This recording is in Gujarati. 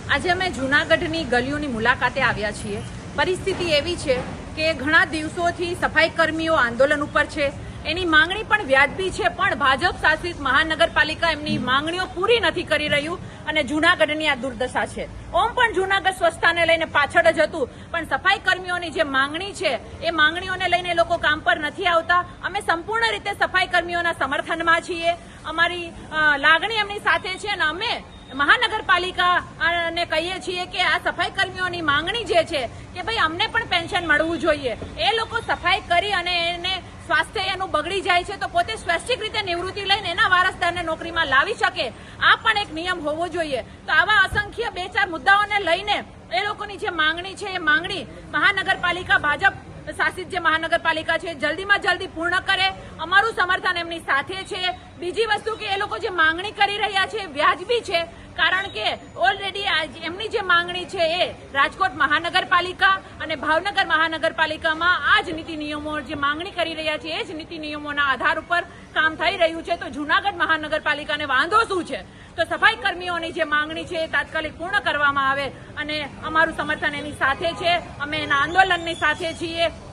આજે અમે જૂનાગઢની ગલીઓની મુલાકાતે આવ્યા છીએ। પરિસ્થિતિ એવી છે કે ઘણા દિવસોથી સફાઈ કર્મીઓ આંદોલન ઉપર છે। એની માંગણી પણ વ્યાજબી છે, પણ ભાજપ શાસિત મહાનગરપાલિકા એમની માંગણીઓ પૂરી નથી કરી રહ્યું અને જૂનાગઢની આ દુર્દશા છે। ઓમ પણ જૂનાગઢ સ્વચ્છતાને લઈને પાછળ જ હતું, પણ સફાઈ કર્મીઓની જે માંગણી છે એ માંગણીઓને લઈને લોકો કામ પર નથી આવતા। અમે સંપૂર્ણ રીતે સફાઈ કર્મીઓના સમર્થનમાં છીએ। અમારી લાગણી એમની સાથે છે અને અમે મહાનગરપાલિકાને કહીએ છીએ કે આ સફાઈ કર્મીઓની માંગણી જે છે કે ભાઈ અમને પણ પેન્શન મળવું જોઈએ। એ લોકો સફાઈ કરી અને એને સ્વાસ્થ્ય એનું બગડી જાય છે તો પોતે સ્વૈચ્છિક રીતે નિવૃત્તિ લઈને એના વારસદારને નોકરીમાં લાવી શકે, આ પણ એક નિયમ હોવો જોઈએ। તો આવા અસંખ્ય 2-4 મુદ્દાઓને લઈને એ લોકોની જે માંગણી છે એ માંગણી મહાનગરપાલિકા ભાજપ શાસિત જે મહાનગરપાલિકા છે જલ્દીમાં જલ્દી પૂર્ણ કરે। અમારું સમર્થન એમની સાથે છે। બીજી વસ્તુ કે એ લોકો જે માંગણી કરી રહ્યા છે વ્યાજબી છે, કારણ કે ઓલરેડી એમની જે માંગણી છે એ રાજકોટ મહાનગરપાલિકા અને ભાવનગર મહાનગરપાલિકામાં આ જ નીતિ નિયમો જે માંગણી કરી રહ્યા છે એ જ નીતિ નિયમોના આધાર ઉપર કામ થઈ રહ્યું છે। તો જૂનાગઢ મહાનગરપાલિકાને વાંધો શું છે? તો સફાઈ કર્મીઓની જે માંગણી છે એ તાત્કાલિક પૂર્ણ કરવામાં આવે અને અમારું સમર્થન એની સાથે છે। અમે એના આંદોલનની સાથે છીએ।